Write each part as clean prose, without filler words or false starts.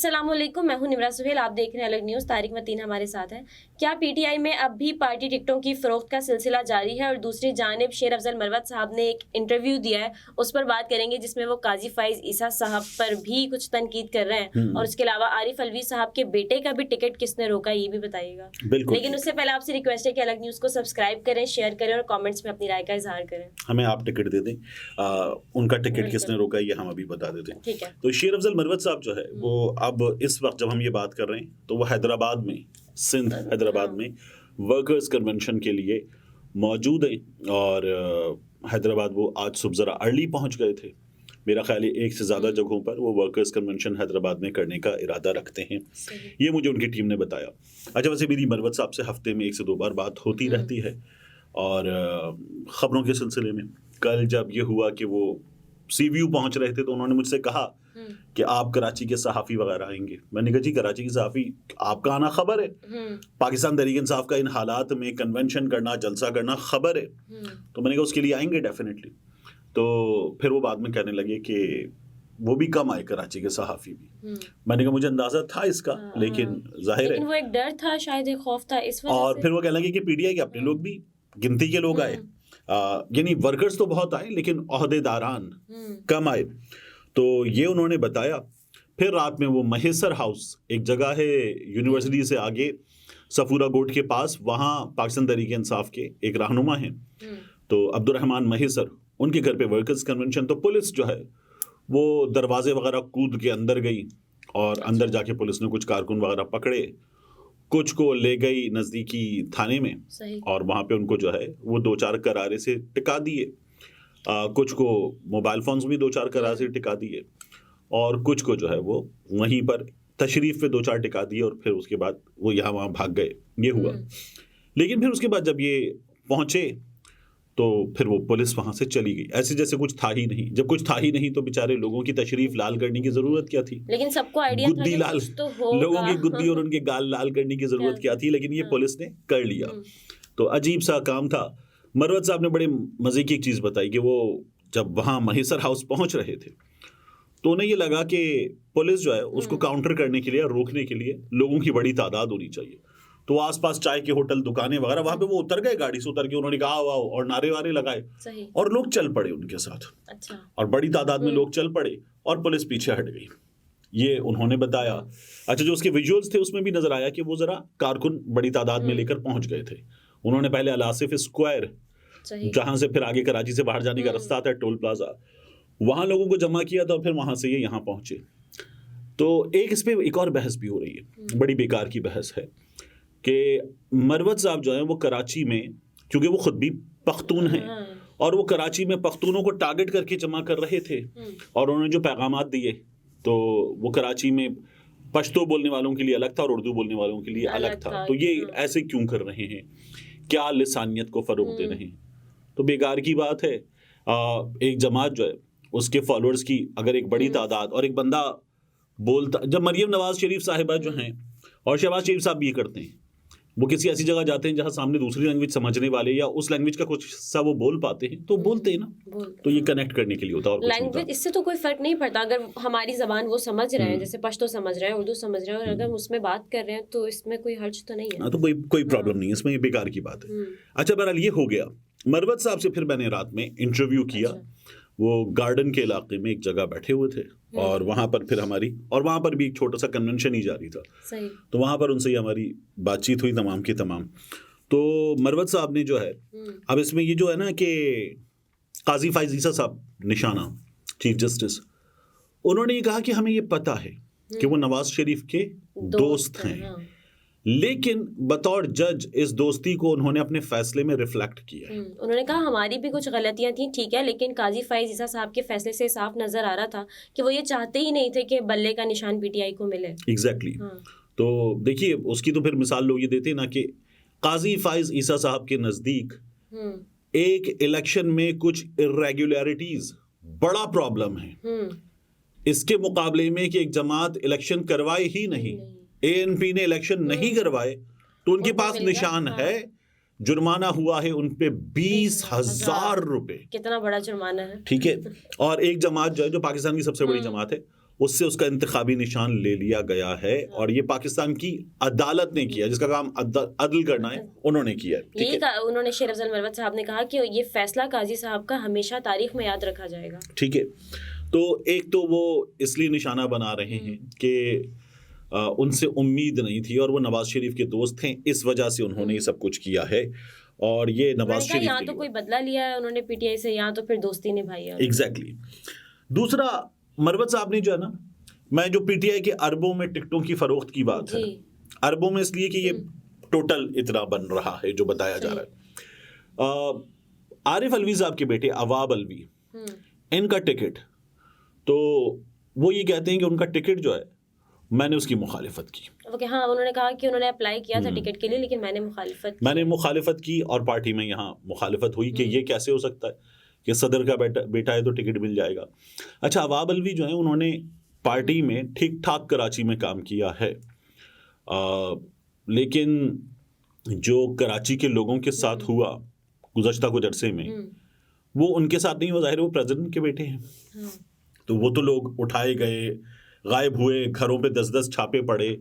अस्सलाम वालेकुम, मैं हूं निमरा सुहेल। आप देख रहे हैं अलग न्यूज़। तारिक मतीन हमारे साथ है। क्या पीटीआई में अब भी पार्टी टिकटों की फरोख्त का सिलसिला जारी है? और दूसरी जानिब शेर अफजल मरवत साहब ने एक इंटरव्यू दिया है, उस पर बात करेंगे, जिसमें वो काजी फाइज ईसा साहब पर भी कुछ तनकीद कर रहे हैं। और उसके अलावा आरिफ अलवी साहब के बेटे का भी टिकट किसने रोका, ये भी बताइएगा। लेकिन उससे पहले आपसे रिक्वेस्ट है कि अलग न्यूज़ को सब्सक्राइब करें, शेयर करें और कॉमेंट्स में अपनी राय का इजहार करें। हमें आप टिकट दे दें, उनका टिकट किसने रोका ये हम अभी बता देते हैं। ठीक है। तो शेर अफजल मरवत साहब जो है वो अब इस वक्त जब हम ये बात कर रहे हैं तो वो हैदराबाद में, सिंध हैदराबाद में वर्कर्स कन्वेंशन के लिए मौजूद हैं। और हैदराबाद वो आज सुबह ज़रा अर्ली पहुंच गए थे। मेरा ख्याल है एक से ज़्यादा जगहों पर वो वर्कर्स कन्वेंशन हैदराबाद में करने का इरादा रखते हैं, ये मुझे उनकी टीम ने बताया। अच्छा, वैसे मेरी मरवत साहब से हफ्ते में 1 से 2 बार बात होती रहती है। और ख़बरों के सिलसिले में कल जब ये हुआ कि वो सीव्यू पहुंच रहे थे तो उन्होंने मुझसे कहा कि आप कराची के सहाफ़ी वगैरह आएंगे। मैंने कहा जी, कराची के सहाफ़ी आपका आना खबर है, पाकिस्तान तहरीक इंसाफ का इन हालात में कन्वेंशन करना, जलसा करना खबर है। तो मैंने कहा उसके लिए आएंगे डेफिनेटली। तो फिर वो बाद में कहने लगे कि वो भी कम आए कराची के सहाफ़ी भी। मैंने कहा मुझे अंदाजा था इसका, लेकिन जाहिर है वो एक डर था, शायद एक खौफ था इस वजह से। और फिर वो कहने लगे कि पीटीआई के अपने लोग भी गिनती के लोग आए, यानी वर्कर्स तो बहुत आए लेकिन ओहदेदारान कम आए। तो ये उन्होंने बताया। फिर रात में वो महेसर हाउस, एक जगह है यूनिवर्सिटी से आगे सफूरा गोट के पास, वहाँ पाकिस्तान तहरीक इंसाफ के एक रहनुमा हैं, तो अब्दुर्रहमान महेसर, उनके घर पे वर्कर्स कन्वेंशन। तो पुलिस जो है वो दरवाजे वगैरह कूद के अंदर गई और अंदर जाके पुलिस ने कुछ कारकुन वगैरह पकड़े, कुछ को ले गई नज़दीकी थाने में और वहाँ पे उनको जो है वो 2-4 करारे से टिका दिए। कुछ को मोबाइल फ़ोन्स भी 2-4 करारे से टिका दिए और कुछ को जो है वो वहीं पर तशरीफ़ पे 2-4 टिका दिए और फिर उसके बाद वो यहाँ वहाँ भाग गए। ये हुआ। लेकिन फिर उसके बाद जब ये पहुँचे तो फिर वो पुलिस वहाँ से चली गई, ऐसे जैसे कुछ था ही नहीं। जब कुछ था ही नहीं तो बेचारे लोगों की तशरीफ लाल करने की ज़रूरत क्या थी? लेकिन सबको आइडिया था कि लाल तो होगा। लोगों की गुद्दी और उनके गाल लाल करने की ज़रूरत क्या थी? लेकिन ये पुलिस ने कर लिया। तो अजीब सा काम था। मरवत साहब ने बड़े मज़े की एक चीज़ बताई कि वो जब वहाँ महेसर हाउस पहुँच रहे थे तो उन्हें ये लगा कि पुलिस जो है उसको काउंटर करने के लिए, रोकने के लिए लोगों की बड़ी तादाद होनी चाहिए। तो आसपास चाय के होटल, दुकानें वगैरह, वहाँ पे वो उतर गए, गाड़ी से उतर के उन्होंने कहा वाह और नारे वारे लगाए और लोग चल पड़े उनके साथ। अच्छा। और बड़ी तादाद में लोग चल पड़े और पुलिस पीछे हट गई, ये उन्होंने बताया। अच्छा, जो उसके विजुअल्स थे उसमें भी नजर आया कि वो जरा कारकुन बड़ी तादाद में लेकर पहुंच गए थे। उन्होंने पहले अलासिफ स्क्वायर, जहां से फिर आगे कराची से बाहर जाने का रास्ता आता है, टोल प्लाजा, वहां लोगों को जमा किया था और फिर वहां से ये यहाँ पहुंचे। तो इस पे एक और बहस भी हो रही है, बड़ी बेकार की बहस है कि मरवत साहब जो है वो कराची में, क्योंकि वो खुद भी पख्तून हैं और वो कराची में पख्तूनों को टारगेट करके जमा कर रहे थे और उन्होंने जो पैगामात दिए तो वो कराची में पश्तो बोलने वालों के लिए अलग था और उर्दू बोलने वालों के लिए अलग था। तो ये ऐसे क्यों कर रहे हैं? क्या लिसानियत को फ़रोग़ दे रहे हैं? तो बेकार की बात है। एक जमात जो है उसके फॉलोअर्स की अगर एक बड़ी तादाद और एक बंदा बोलता, जब मरियम नवाज शरीफ साहिबा जो हैं और शहबाज शरीफ साहब भी ये करते हैं, वो किसी ऐसी जगह जाते हैं जहाँ सामने दूसरी लैंग्वेज समझने वाले या उस लैंग्वेज का कुछ सा वो बोल पाते हैं तो बोलते हैं ना, तो ये कनेक्ट करने के लिए होता है और कुछ नहीं होता। इससे तो कोई फर्क नहीं पड़ता अगर हमारी जबान वो समझ रहे हैं, जैसे पश्तो समझ रहे हैं, उर्दू समझ रहे हैं, और अगर हम उसमें बात कर रहे हैं तो इसमें कोई हर्ज तो नहीं है। तो कोई प्रॉब्लम नहीं है इसमें, ये बेकार की बात है। अच्छा, बहरहाल ये हो गया। मरवत साहब से फिर मैंने रात में इंटरव्यू किया। वो गार्डन के इलाके में एक जगह बैठे हुए थे और वहाँ पर फिर वहाँ पर भी एक छोटा सा कन्वेंशन ही जारी था। सही। तो वहाँ पर उनसे हमारी बातचीत हुई तमाम की तमाम। तो मरवत साहब ने जो है, अब इसमें ये जो है ना कि काजी फाइज ईसा साहब निशाना चीफ जस्टिस, उन्होंने ये कहा कि हमें ये पता है कि वो नवाज शरीफ के दोस्त हैं, लेकिन बतौर जज इस दोस्ती को उन्होंने अपने फैसले में रिफ्लेक्ट किया है। उन्होंने कहा हमारी भी कुछ गलतियां थी, ठीक है, लेकिन काजी फाइज ईसा साहब के फैसले से साफ नजर आ रहा था कि वो ये चाहते ही नहीं थे कि बल्ले का निशान पीटीआई को मिले। एग्जैक्टली। तो देखिए उसकी तो फिर मिसाल लोग ये देते हैं ना कि काजी फाइज ईसा साहब के नजदीक एक इलेक्शन में कुछ इरेगुलरिटीज बड़ा प्रॉब्लम है, इसके मुकाबले में कि एक जमात इलेक्शन करवाए ही नहीं, एएनपी ने इलेक्शन नहीं करवाए तो उनके पास निशान है, जुर्माना हुआ है उन पे 20,000 रुपए। कितना बड़ा जुर्माना है। ठीक है। और एक जमात जो है, जो पाकिस्तान की सबसे बड़ी जमात है, उससे उसका इंतखाबी निशान ले लिया गया है और ये पाकिस्तान की अदालत ने किया, जिसका काम अदल करना है, उन्होंने किया है। ठीक यही है, उन्होंने शेर अफजल मरवत साहब ने कहा कि ये फैसला काजी साहब का हमेशा तारीख में याद रखा जाएगा। ठीक है। तो एक तो वो इसलिए निशाना बना रहे हैं कि उनसे उम्मीद नहीं थी और वो नवाज शरीफ के दोस्त थे, इस वजह से उन्होंने ये सब कुछ किया है। और ये नवाज शरीफ यहाँ तो कोई बदला लिया है उन्होंने पीटीआई से, यहाँ तो फिर दोस्ती निभाई है। एग्जैक्टली। दूसरा, मरवत साहब ने जो है ना, मैं जो पीटीआई के अरबों में टिकटों की फरोख्त की बात है, अरबों में इसलिए कि ये टोटल इतना बन रहा है जो बताया जा रहा है। आरिफ अलवी साहब के बेटे अवाब अलवी, इनका टिकट, तो वो ये कहते हैं कि उनका टिकट जो है मैंने उसकी मुखालिफत की। ओके, हाँ, उन्होंने कहा कि उन्होंने अप्लाई किया था टिकट के लिए, लेकिन मैंने मुखालिफत की और पार्टी में यहाँ मुखालिफत हुई कि ये कैसे हो सकता है कि सदर का बेटा है तो टिकट मिल जाएगा। अच्छा, अवाब अलवी जो है उन्होंने पार्टी में ठीक ठाक कराची में काम किया है, लेकिन जो कराची के लोगों के साथ हुआ गुज़श्ता कुछ अरसे में, वो उनके साथ नहीं हुआ। ज़ाहिर वो प्रेसिडेंट के बेटे हैं, तो वो तो लोग उठाए गए, गायब हुए, घरों पे 10-10 छापे पड़े,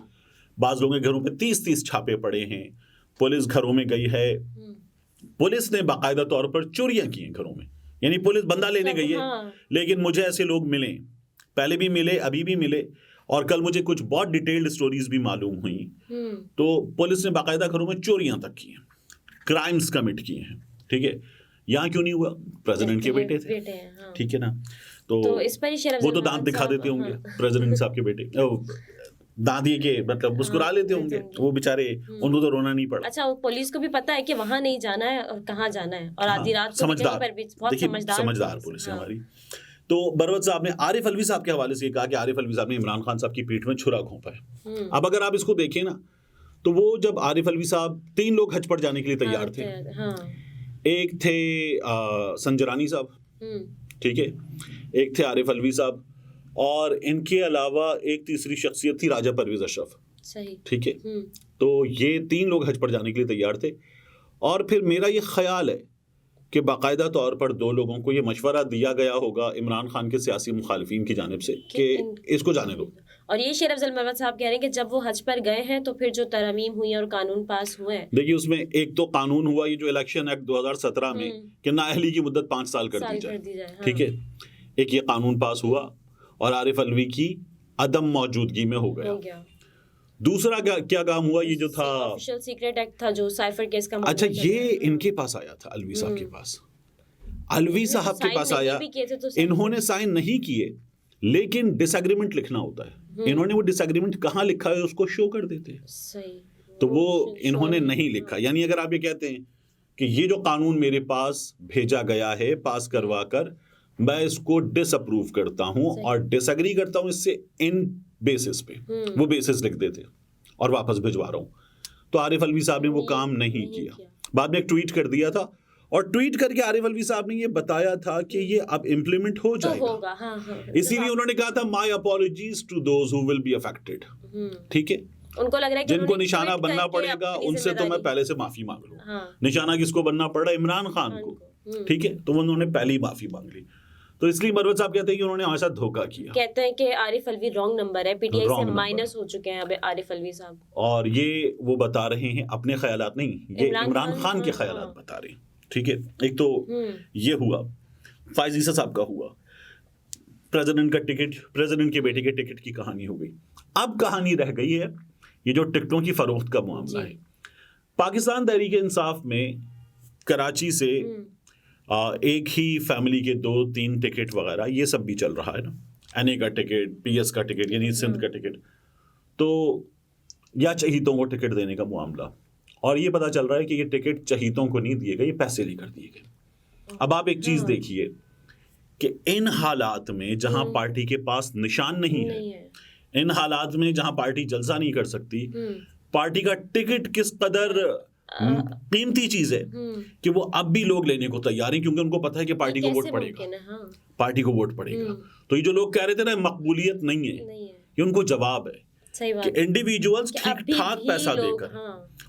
बाज़ लोगों के घरों पे 30-30 छापे पड़े हैं, पुलिस घरों में गई है, पुलिस ने बाकायदा तौर पर चोरियां की हैं घरों में, यानी पुलिस बंदा लेने गई है। लेकिन मुझे ऐसे लोग मिले, पहले भी मिले, अभी भी मिले, और कल मुझे कुछ बहुत डिटेल्ड स्टोरीज भी मालूम हुई। तो पुलिस ने बाकायदा घरों में चोरियां तक की हैं, क्राइम्स कमिट किए हैं। ठीक है, यहाँ क्यों नहीं हुआ? प्रेसिडेंट के बेटे थे, ठीक है ना, तो इस पर ही वो तो दांत दिखा देते होंगे प्रेसिडेंट साहब के बेटे, दांत ये के मतलब मुस्कुरा लेते होंगे वो बेचारे, उनको तो रोना नहीं पड़ा। अच्छा, पुलिस को भी पता है कि वहां नहीं जाना है और कहाँ जाना है, और आधी रात को समझदार, पर भी बहुत समझदार पुलिस है हमारी। तो बरवत साहब ने आरिफ अलवी साहब के हवाले से कहा कि आरिफ अलवी साहब ने इमरान खान साहब की पीठ में छुरा घोंपा है। अब अगर आप इसको देखें ना, तो वो जब आरिफ अलवी साहब, 3 लोग हज पर जाने के लिए तैयार थे। एक थे संजरानी साहब, ठीक है, एक थे आरिफ अलवी साहब, और इनके अलावा एक तीसरी शख्सियत थी राजा परवेज अशरफ, सही, ठीक है। तो ये 3 लोग हज पर जाने के लिए तैयार थे, और फिर मेरा ये ख्याल है कि बाकायदा तौर पर 2 लोगों को ये मशवरा दिया गया होगा इमरान खान के सियासी मुखालिफिन की जानिब से कि इसको जाने दो। और ये शेर अफजल मरवत साहब कह रहे हैं कि जब वो हज पर गए हैं तो फिर जो तरमीम हुई और कानून पास हुए हैं, देखिए उसमें एक तो कानून हुआ ये जो इलेक्शन एक्ट 2017 में कि नाअहली की मुद्दत 5 साल कर दी जाए, ठीक है, एक ये कानून पास हुआ और आरिफ अलवी की अदम मौजूदगी में हो गया। दूसरा क्या काम हुआ, ये जो था ऑफिशियल सीक्रेट एक्ट था जो साइफर केस का, अच्छा ये इनके पास आया था, अलवी साहब के पास, अलवी साहब के पास आया, इन्होंने साइन नहीं किए, लेकिन डिसएग्रीमेंट लिखना होता है, इन्होंने वो डिसएग्रीमेंट कहाँ लिखा है उसको शो कर देते हैं, तो वो इन्होंने नहीं लिखा। यानी अगर आप ये कहते हैं कि ये जो कानून मेरे पास भेजा गया है पास करवा कर, मैं इसको डिसअप्रूव करता हूं और डिसएग्री करता हूं इससे, इन बेसिस पे वो बेसिस लिख देते और वापस भिजवा रहा हूं। तो आरिफ अलवी साहब ने वो काम नहीं किया। बाद में एक ट्वीट कर दिया था, और ट्वीट करके आरिफ अलवी साहब ने ये बताया था कि ये अब इम्प्लीमेंट हो जाएगा। इसीलिए उन्होंने कहा था my apologies to those who will be affected, ठीक है, उनको लग रहा है कि जिनको निशाना बनना पड़ेगा उनसे तो मैं पहले से माफी मांग लूं। निशाना किसको बनना पड़ा? इमरान खान को, ठीक है, तो उन्होंने पहले ही माफी मांग ली। तो इसलिए मरवत साहब कहते हैं कि उन्होंने हमारे साथ धोखा किया। कहते हैं कि आरिफ अलवी रॉन्ग नंबर है, पीटीआई से माइनस हो चुके हैं अब आरिफ अलवी साहब, और ये वो बता रहे हैं अपने ख्यालात नहीं, ये इमरान खान के ख्यालात बता रहे हैं, ठीक है। एक तो ये हुआ, फायज ईसा साहब का हुआ, प्रेसिडेंट का टिकट, प्रेसिडेंट के बेटे के टिकट की कहानी हो गई। अब कहानी रह गई है ये जो टिकटों की फरोख्त का मामला है। पाकिस्तान तहरीक इंसाफ में कराची से एक ही फैमिली के 2-3 टिकट वगैरह ये सब भी चल रहा है ना, एनए का टिकट, पीएस का टिकट यानी सिंध का टिकट, तो या चहीतों को टिकट देने का मामला, और ये पता चल रहा है कि ये टिकट चहीतों को नहीं दिए गए, ये पैसे लेकर दिए गए। अब आप एक चीज देखिए कि इन हालात में जहां पार्टी के पास निशान नहीं है, इन हालात में जहां पार्टी जलसा नहीं कर सकती, पार्टी का टिकट किस कदर कीमती चीज है कि वो अब भी लोग लेने को तैयार हैं, क्योंकि उनको पता है कि पार्टी को वोट पड़ेगा, पार्टी को वोट पड़ेगा। तो ये जो लोग कह रहे थे ना मकबूलियत नहीं है, ये उनको जवाब है कि इंडिविजुअल्स ठीक ठाक पैसा देकर,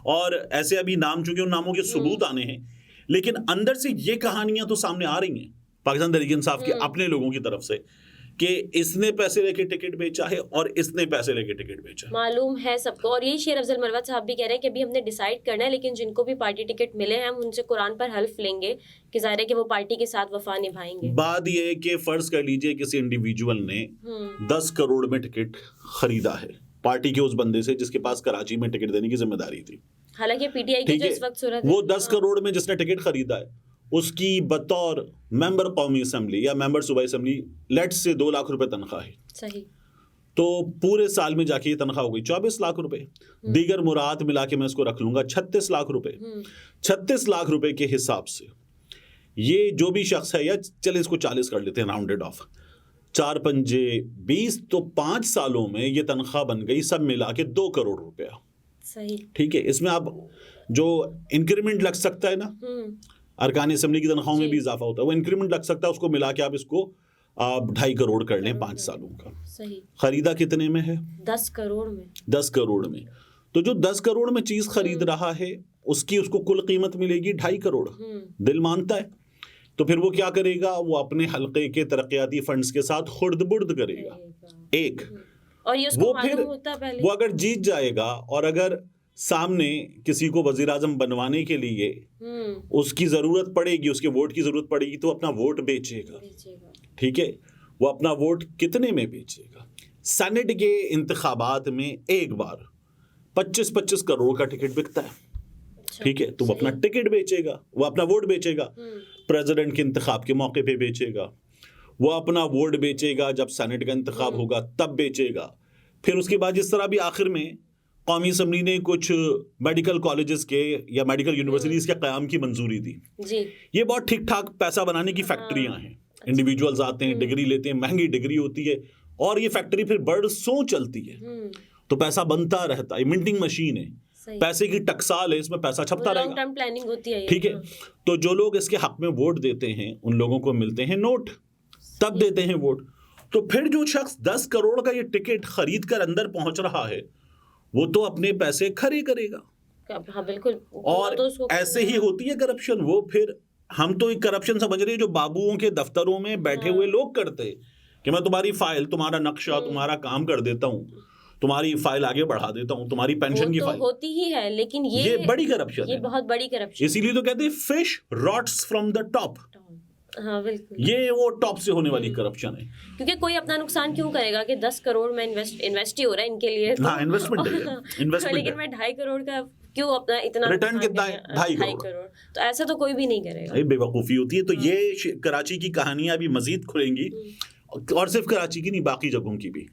और ऐसे अभी नाम, चूंकि उन नामों के सबूत आने हैं, लेकिन अंदर से ये कहानियां तो सामने आ रही हैं पाकिस्तान तहरीक इंसाफ के अपने लोगों की तरफ से कि इसने पैसे लेके टिकट बेचा है और इसने पैसे लेके टिकट बेचा है। मालूम है सबको। और यही शेर अफजल मरवत साहब भी कह रहे हैं कि अभी हमने डिसाइड करना है, लेकिन जिनको भी पार्टी टिकट मिले हैं हम उनसे कुरान पर हल्फ लेंगे कि ज़ाहिर है कि वो पार्टी के साथ वफा निभाएंगे। बात यह है कि फर्ज कर लीजिए किसी इंडिविजुअल ने 10 करोड़ में टिकट खरीदा है पार्टी के उस बंदे से जिसके पास कराची में टिकट देने की जिम्मेदारी थी। हालांकि पीटीआई की ठीक जो है, इस वक्त सूरत वो है, 10 करोड़ में जिसने टिकट खरीदा है उसकी बतौर मेंबर कौमी असेंबली या मेंबर सूबाई असेंबली लेट्स से 2 लाख रुपए तनख्वाह है। सही। तो पूरे साल में जाके ये तनख्वाह हो गई 24 लाख रुपए। दीगर मुराद मिला के मैं इसको रख लूंगा 36 लाख रुपए। 36 लाख रुपए के हिसाब से ये जो भी शख्स है, या चले इसको 40 कर लेते हैं राउंडेड ऑफ, 4 पंजे 20, तो 5 सालों में ये तनख्वाह बन गई सब मिला के 2 करोड़ रुपया। सही। ठीक है, इसमें आप जो इंक्रीमेंट लग सकता है ना, अरकान असेंबली की तनख्वाहों में भी इजाफा होता है, वो इंक्रीमेंट लग सकता है, उसको मिला के आप इसको 2.5 करोड़ कर लें 5 सालों का। सही। खरीदा कितने में है? 10 करोड़ में। 10 करोड़ में। तो जो 10 करोड़ में चीज खरीद रहा है उसकी उसको कुल कीमत मिलेगी 2.5 करोड़। दिल मानता है तो फिर वो क्या करेगा? वो अपने हल्के के तरक्याती फंड्स के साथ खुर्द-बुर्द करेगा। एक और ये उसको वो मालूम फिर होता है पहले। वो अगर जीत जाएगा और अगर सामने किसी को वजीर आजम बनवाने के लिए उसकी जरूरत पड़ेगी, उसके वोट की जरूरत पड़ेगी, तो अपना वोट बेचेगा। ठीक है, वो अपना वोट कितने में बेचेगा? सेनेट के इंतखाबात में एक बार 25-25 करोड़ का टिकट बिकता है। ठीक है, तो वो अपना टिकट बेचेगा, वो अपना वोट बेचेगा, प्रेसिडेंट के इंतखाब के मौके पे बेचेगा, वो अपना वोट बेचेगा जब सेनेट का इंतखाब होगा तब बेचेगा। फिर उसके बाद जिस तरह भी आखिर में कौमी असम्बली ने कुछ मेडिकल कॉलेजेस के या मेडिकल यूनिवर्सिटीज के क़याम की मंजूरी दी जी। ये बहुत ठीक ठाक पैसा बनाने की फैक्ट्रियां हैं। इंडिविजुअल्स आते हैं, डिग्री लेते हैं, महंगी डिग्री होती है और ये फैक्ट्री फिर बरसों चलती है, तो पैसा बनता रहता है। मिंटिंग मशीन है, पैसे की टकसाल है, इसमें पैसा छपता रहेगा। लॉन्ग टर्म प्लानिंग होती है। ठीक है, तो जो लोग इसके हक में वोट देते हैं उन लोगों को मिलते हैं नोट, तब देते हैं वोट। तो फिर जो शख्स 10 करोड़ का ये टिकट खरीद कर अंदर पहुंच रहा है वो तो अपने पैसे खरे करेगा। हाँ बिल्कुल। और तो ऐसे ही होती है करप्शन। वो फिर हम तो एक करप्शन समझ रहे हैं जो बाबुओं के दफ्तरों में बैठे हुए लोग करते हैं कि मैं तुम्हारी फाइल, तुम्हारा नक्शा, तुम्हारा काम कर देता हूँ, तुम्हारी फाइल आगे बढ़ा देता हूँ, तुम्हारी पेंशन की फाइल होती ही है, लेकिन ये बड़ी करप्शन ये है। बहुत बड़ी करप्शन। इसीलिए तो कहते हैं fish rots from the top. हाँ बिल्कुल, ये वो टॉप से होने वाली करप्शन है। क्योंकि कोई अपना नुकसान क्यों करेगा कि 10 करोड़ में इन्वेस्ट ही हो रहा है इनके लिए। हाँ, इन्वेस्टमेंट है, इन्वेस्टमेंट लेकिन है। मैं 2.5 करोड़ का क्यों अपना इतना रिटर्न कितना है? 2.5 करोड़। तो ऐसा तो कोई भी नहीं करेगा। ये बेवकूफ़ी होती है। तो ये कराची की कहानियां अभी मजीद खुलेंगी और सिर्फ कराची की नहीं, बाकी जगहों की भी।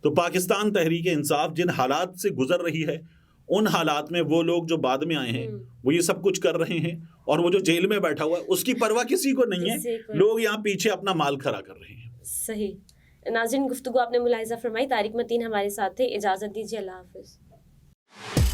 तो पाकिस्तान तहरीक इंसाफ जिन हालात से गुजर रही है उन हालात में वो लोग जो बाद में आए हैं वो ये सब कुछ कर रहे हैं, और वो जो जेल में बैठा हुआ है उसकी परवाह किसी को नहीं है। लोग यहाँ पीछे अपना माल खरा कर रहे हैं। सही। नाज़रीन, गुफ्तगू आपने मुलाहिज़ा फरमाई। तारिक मतीन हमारे साथ थे। इजाज़त दीजिए, अल्लाह हाफ़िज़।